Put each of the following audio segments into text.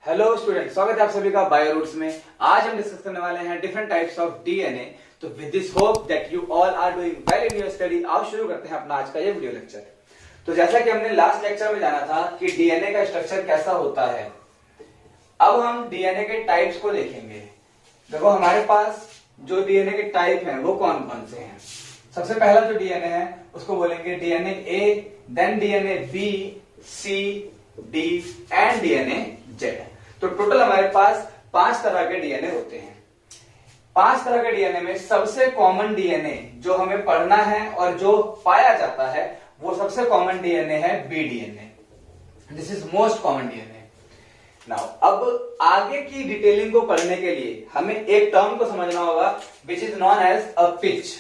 Hello student, स्वागत है आप सभी का बायो रूट्स में। आज हम डिस्कस करने वाले हैं डिफरेंट टाइप्स ऑफ डीएनए। तो with this hope that you all are doing well in your study. आओ शुरू करते हैं अपना आज का ये वीडियो लेक्चर। तो जैसा कि हमने लास्ट लेक्चर में जाना था कि डीएनए का स्ट्रक्चर कैसा होता है, अब हम डीएनए के टाइप्स को देखेंगे। देखो, हमारे पास जो डीएनए के टाइप हैं वो कौन कौन से हैं। सबसे पहला जो डीएनए है उसको बोलेंगे DNA A, then DNA B, C, D and DNA Z. तो टोटल हमारे पास 5 तरह के डीएनए होते हैं। 5 तरह के डीएनए में सबसे कॉमन डीएनए जो हमें पढ़ना है और जो पाया जाता है वो सबसे कॉमन डीएनए है B DNA. This is most common DNA. Now अब आगे की डिटेलिंग को पढ़ने के लिए हमें एक टर्म को समझना होगा which is known as a pitch.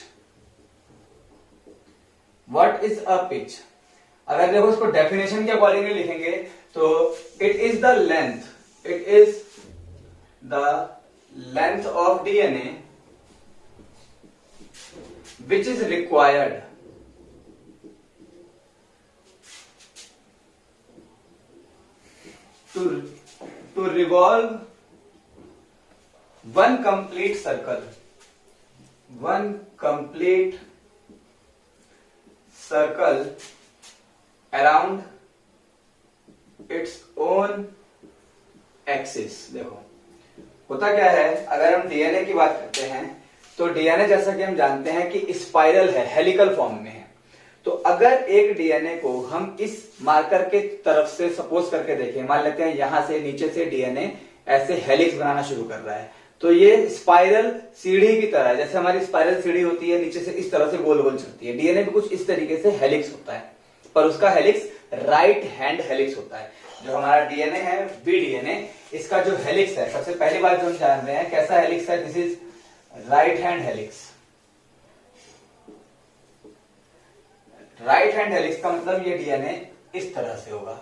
What is a pitch? अगर देखो इसको डेफिनेशन के अकॉर्डिंग लिखेंगे तो it is the length, it is the length of DNA which is required to revolve one complete circle around its own axis. देखो होता क्या है, अगर हम डीएनए की बात करते हैं तो डीएनए जैसा कि हम जानते हैं कि स्पाइरल है, हेलिकल फॉर्म में है। तो अगर एक डीएनए को हम इस मार्कर के तरफ से सपोज करके देखें, मान लेते हैं यहां से नीचे से डीएनए ऐसे हेलिक्स बनाना शुरू कर रहा है, तो ये स्पाइरल सीढ़ी की तरह है। जैसे हमारी स्पाइरल सीढ़ी होती है, नीचे से इस तरह से गोल गोल चलती है, डीएनए भी कुछ इस तरीके से हेलिक्स होता है, पर उसका हेलिक्स राइट हैंड हेलिक्स होता है। जो हमारा डीएनए है बी डीएनए, इसका जो हेलिक्स है, सबसे पहली बात जो हम जान रहे हैं कैसा हेलिक्स है, this is right hand helix. Right hand helix का मतलब ये डीएनए इस तरह से होगा,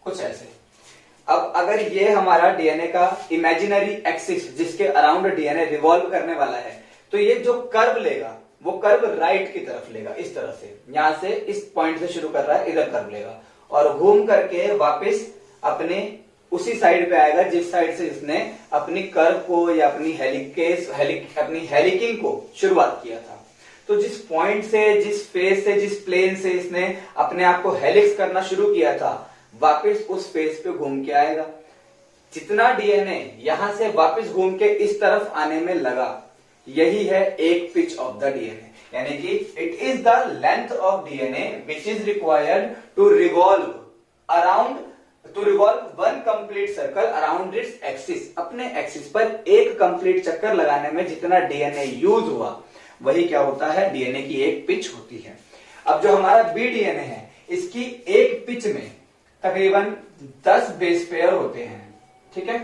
कुछ ऐसे। अब अगर ये हमारा डीएनए का इमेजिनरी एक्सिस जिसके अराउंड डीएनए रिवॉल्व करने वाला है, तो ये जो कर्व लेगा वो कर्व राइट की तरफ लेगा, इस तरह से। यहां से इस पॉइंट से शुरू कर रहा है, इधर कर्व लेगा और घूम करके वापस अपने उसी साइड पे आएगा जिस साइड से इसने अपनी कर्व को या अपनी अपनी हेलिकिंग को शुरुआत किया था। तो जिस पॉइंट से, जिस फेस से, जिस प्लेन से इसने अपने आप को हेलिक्स करना शुरू किया था, वापस उस फेस पे घूम के आएगा। जितना डीएनए यहां से वापस घूम के इस तरफ आने में लगा, यही है एक पिच ऑफ द डीएनए। यानी कि it is the length of DNA which is required to revolve one complete circle around its axis. अपने एक्सिस पर एक कंप्लीट चक्कर लगाने में जितना डीएनए यूज हुआ, वही क्या होता है, डीएनए की एक पिच होती है। अब जो हमारा बी डीएनए है, इसकी एक पिच में तकरीबन 10 बेस पेयर होते हैं। ठीक है,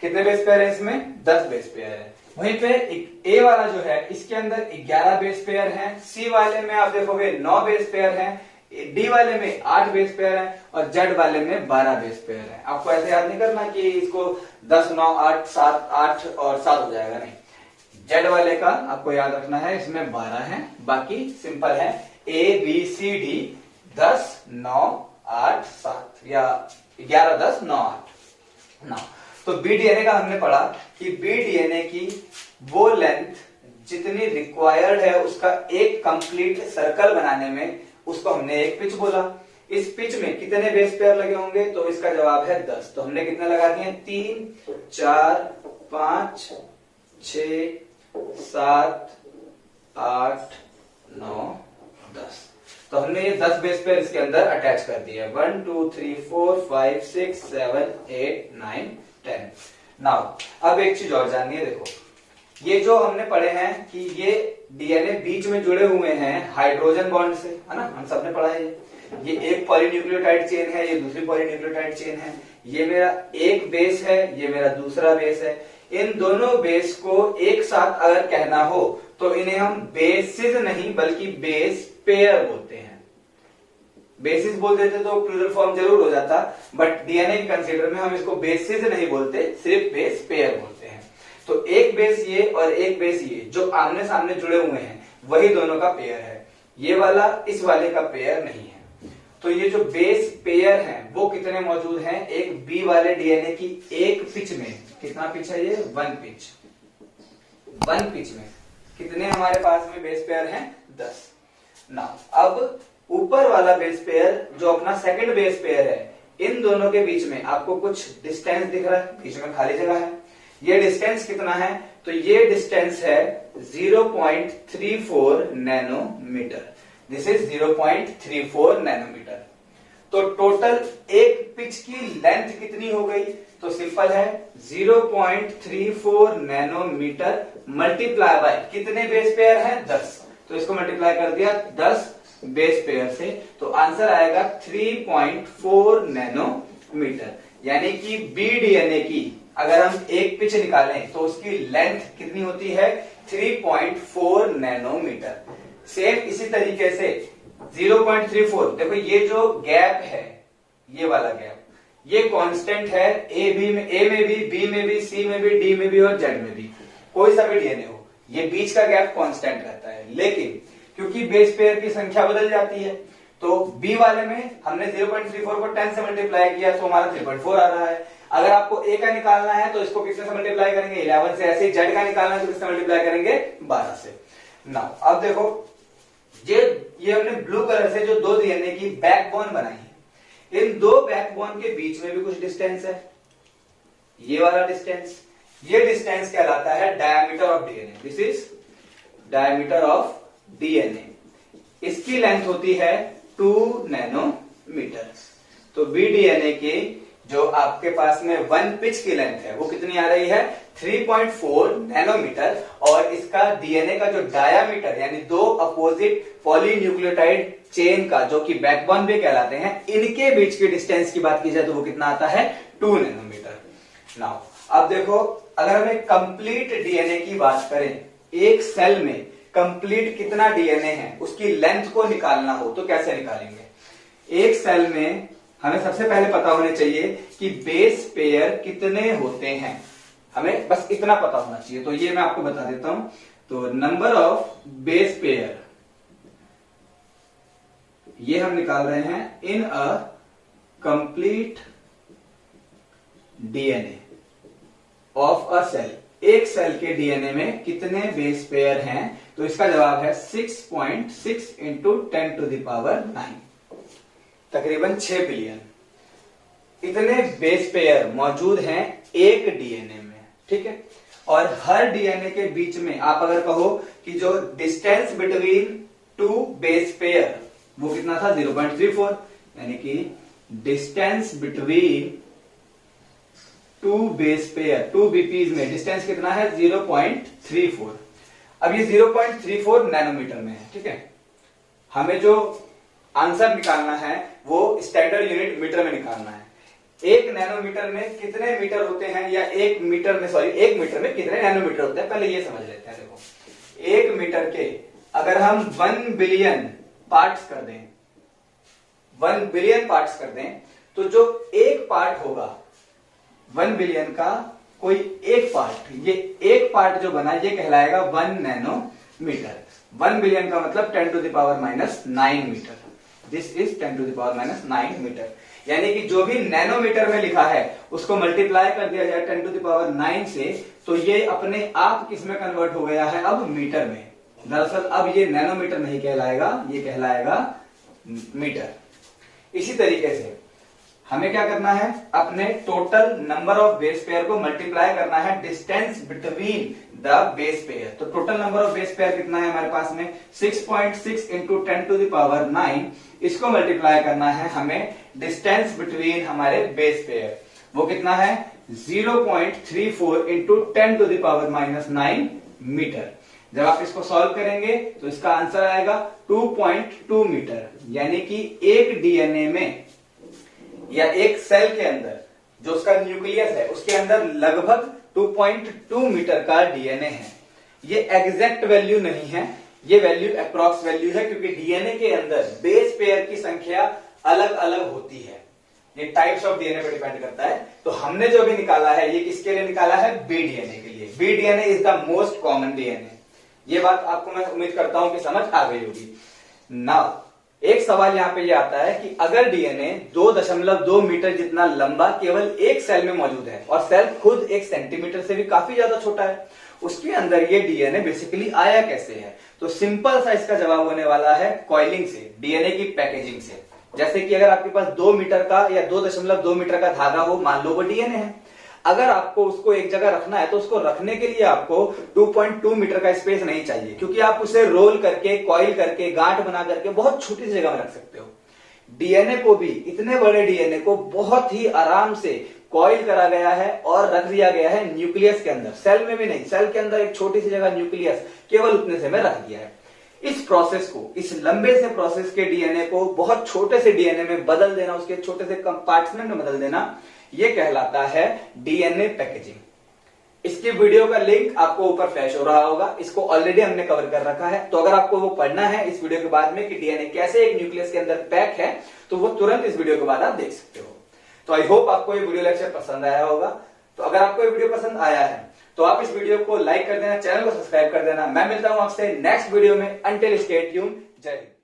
कितने बेस पेयर है इसमें? 10 बेस पेयर है। वहीं पे ए वाला जो है इसके अंदर 11 बेस पेयर हैं, सी वाले में आप देखोगे 9 बेस पेयर हैं, डी वाले में 8 बेस पेयर हैं और जेड वाले में 12 बेस पेयर हैं। आपको ऐसे याद नहीं करना कि इसको 10, 9, 8, 7, 8 और 7 हो जाएगा, नहीं। जेड वाले का आपको याद रखना है, इसमें 12 हैं, बाकी सिंपल है ए बी सी डी 10, 9, 8, 7 या 11, 10, 9, 8, 9। तो बी डीएनए का हमने पढ़ा कि बी डीएनए की वो लेंथ जितनी रिक्वायर्ड है उसका एक कंप्लीट सर्कल बनाने में, उसको हमने एक पिच बोला। इस पिच में कितने बेस पेयर लगे होंगे, तो इसका जवाब है 10। तो हमने कितने लगा दिए? 3, 4, 5, 6, 7, 8, 9, 10। तो हमने ये 10 बेस पेयर इसके अंदर अटैच कर दिए। 1, 2, 3, 4, 5, 6, 7, 8, 9, 10। नाउ अब एक चीज और जाननी है। देखो, ये जो हमने पढ़े हैं कि ये डीएनए बीच में जुड़े हुए हैं हाइड्रोजन बॉन्ड से, है ना, हम सबने पढ़ा है। ये एक पॉलीन्यूक्लियोटाइड चेन है, ये दूसरी पॉलीन्यूक्लियोटाइड चेन है। ये मेरा एक बेस है, ये मेरा दूसरा बेस है। इन दोनों बेस को एक साथ अगर कहना हो तो इन्हें हम बेसिस नहीं बल्कि बेस पेयर बोलते हैं। बेसिस बोल देते तो प्लूरल फॉर्म जरूर हो जाता, बट डीएनए के कंसीडर में हम इसको बेसिस नहीं बोलते, सिर्फ बेस पेयर बोलते हैं। तो एक बेस ये और एक बेस ये जो आमने सामने जुड़े हुए हैं, वही दोनों का पेयर है। ये वाला इस वाले का पेयर नहीं है। तो ये जो बेस पेयर हैं वो कितने मौजूद हैं एक बी वाले डीएनए की एक पिच में। कितना पिच है ये? 1 पिच। 1 पिच में कितने हमारे पास में बेस पेयर हैं? 10। ना अब ऊपर वाला बेस पेयर जो अपना सेकंड बेस पेयर है, इन दोनों के बीच में आपको कुछ डिस्टेंस दिख रहा है, बीच में खाली जगह है। ये डिस्टेंस कितना है? तो ये डिस्टेंस है 0.34 नैनोमीटर। This is 0.34 nanometre. तो टोटल एक पिच की लेंथ कितनी हो गई? तो सिंपल है, 0.34 नैनोमीटर मल्टीप्लाई बाय कितने बेस पेयर हैं? 10। तो इसको मल्टीप्लाई कर दिया 10 बेस पेयर से, तो आंसर आएगा 3.4 नैनोमीटर। यानी कि बी डीएनए की अगर हम एक पिच निकालें तो उसकी लेंथ कितनी होती है? 3.4 नैनोमीटर। सेम इसी तरीके से 0.34, देखो ये जो गैप है, ये वाला गैप, ये कांस्टेंट है ए में भी, बी में भी, सी में भी, डी में भी और जेड में भी, कोई सा भी डीएनए हो, ये बीच का गैप कांस्टेंट रहता है। लेकिन क्योंकि बेस पेयर की संख्या बदल जाती है, तो बी वाले में हमने 0.34 को 10 से मल्टीप्लाई किया तो हमारा 3.4 आ रहा है। अगर आपको ए का निकालना है तो इसको किससे मल्टीप्लाई करेंगे? 11 से। ऐसे जेड का निकालना है तो किससे मल्टीप्लाई करेंगे? 12 से। नाउ अब देखो, ये हमने ब्लू कलर से जो दो डीएनए की बैकबोन बनाई है, इन दो बैकबोन के बीच में भी कुछ डिस्टेंस है। ये वाला डिस्टेंस, ये डिस्टेंस कहलाता है diameter of DNA. This is diameter of DNA. इसकी लेंथ होती है 2 नैनोमीटर। तो बी डीएनए के जो आपके पास में 1 पिच की लेंथ है वो कितनी आ रही है? 3.4 नैनोमीटर। और इसका डीएनए का जो डायामीटर यानी दो अपोजिट पॉलीन्यूक्लियोटाइड चेन का, जो कि बैकबोन भी कहलाते हैं, इनके बीच की डिस्टेंस की बात की जाए तो वो कितना आता है? 2 नैनोमीटर। नाउ अब देखो, अगर हम एक कंप्लीट डीएनए की बात करें, एक सेल में कंप्लीट कितना डीएनए है उसकी लेंथ को निकालना हो तो कैसे निकालेंगे? एक सेल में हमें सबसे पहले पता होने चाहिए कि बेस पेयर कितने होते हैं। हमें बस इतना पता होना चाहिए, तो ये मैं आपको बता देता हूं। तो नंबर ऑफ बेस पेयर ये हम निकाल रहे हैं in a complete DNA of a cell. एक सेल के डीएनए में कितने बेस पेयर हैं? तो इसका जवाब है 6.6 इंटू 10 टू द पावर 9, तकरीबन 6 बिलियन। इतने बेस पेयर मौजूद हैं एक डीएनए में, ठीक है। और हर डीएनए के बीच में आप अगर कहो कि जो डिस्टेंस बिटवीन 2 बेस पेयर वो कितना था? 0.34, यानी कि distance between 2 base pair, 2 BPs में डिस्टेंस कितना है? 0.34। अब ये 0.34 नैनोमीटर में है, ठीक है। हमें जो आंसर निकालना है वो स्टैंडर्ड यूनिट मीटर में निकालना है। एक नैनोमीटर में कितने मीटर होते हैं, या एक मीटर में कितने नैनोमीटर होते हैं, पहले ये समझ लेते हैं। देखो, एक मीटर के अगर हम 1 बिलियन पार्ट्स कर दें, 1 बिलियन पार्ट्स कर दें, तो जो एक पार्ट होगा 1 बिलियन का, कोई एक पार्ट, ये एक पार्ट जो बना ये कहलाएगा 1 नैनोमीटर। 1 बिलियन का मतलब 10 to the power -9 metre. This is 10 to the power -9 metre. यानी कि जो भी नैनोमीटर में लिखा है उसको मल्टीप्लाई कर दिया जाए 10 टू द पावर 9 से, तो ये अपने आप किस में कन्वर्ट हो गया है? अब मीटर में। दरअसल अब ये नैनोमीटर नहीं कहलाएगा, ये कहलाएगा मीटर। इसी तरीके से हमें क्या करना है? अपने total number of base pair को मल्टीप्लाई करना है distance between the base pair. तो total number of base pair कितना है हमारे पास में? 6.6 इंटू 10 टू द पावर 9। इसको मल्टीप्लाई करना है हमें डिस्टेंस बिटवीन हमारे बेस पेयर, वो कितना है? 0.34 into 10 to the power -9 metre. जब आप इसको सॉल्व करेंगे तो इसका आंसर आएगा 2.2 मीटर। यानी कि एक डीएनए में या एक सेल के अंदर जो उसका न्यूक्लियस है उसके अंदर लगभग 2.2 मीटर का डीएनए है। ये एग्जैक्ट वैल्यू नहीं है, ये वैल्यू अप्रॉक्स वैल्यू है, क्योंकि डीएनए के अंदर बेस पेयर की संख्या अलग अलग होती है। ये टाइप्स ऑफ डीएनए पर डिपेंड करता है। तो हमने जो भी निकाला है ये किसके लिए निकाला है? बी डीएनए के लिए। B DNA is the most common DNA. ये बात आपको मैं उम्मीद करता हूं कि समझ आ गई होगी। नाउ एक सवाल यहाँ पे ये आता है कि अगर डीएनए 2.2 मीटर जितना लंबा केवल एक सेल में मौजूद है और सेल खुद 1 सेंटीमीटर से भी काफी ज्यादा छोटा है, उसके अंदर ये डीएनए बेसिकली आया कैसे है? तो सिंपल सा इसका जवाब होने वाला है कॉइलिंग से, डीएनए की पैकेजिंग से। जैसे कि अगर आपके पास 2 मीटर का या 2.2 मीटर का धागा हो, मान लो वो डीएनए है, अगर आपको उसको एक जगह रखना है तो उसको रखने के लिए आपको 2.2 मीटर का स्पेस नहीं चाहिए, क्योंकि आप उसे रोल करके, कॉइल करके, गांठ बना करके बहुत छोटी सी जगह में रख सकते हो। डीएनए को भी, इतने बड़े डीएनए को बहुत ही आराम से कॉइल करा गया है और रख दिया गया है न्यूक्लियस के अंदर, सेल में भी नहीं, सेल के अंदर एक छोटी सी जगह न्यूक्लियस केवल उतने से में रख दिया है। इस प्रोसेस को, इस लंबे से प्रोसेस के डीएनए को बहुत छोटे से डीएनए में बदल देना, उसके छोटे से कंपार्टमेंट में बदल देना, यह कहलाता है डीएनए पैकेजिंग। इसकी वीडियो का लिंक आपको ऊपर फ्लैश हो रहा होगा, इसको ऑलरेडी हमने कवर कर रखा है, तो अगर आपको वो पढ़ना है इस वीडियो के बाद में कि डीएनए कैसे एक न्यूक्लियस के अंदर पैक है, तो वो तुरंत इस वीडियो के बाद आप देख सकते हो। तो आई होप आपको ये वीडियो लेक्चर पसंद आया होगा। तो अगर आपको ये वीडियो पसंद आया है तो आप इस वीडियो को लाइक कर देना, चैनल को सब्सक्राइब कर देना। मैं मिलता हूं आपसे नेक्स्ट वीडियो में। अंटिल स्टे ट्यून्ड, जय हिंद।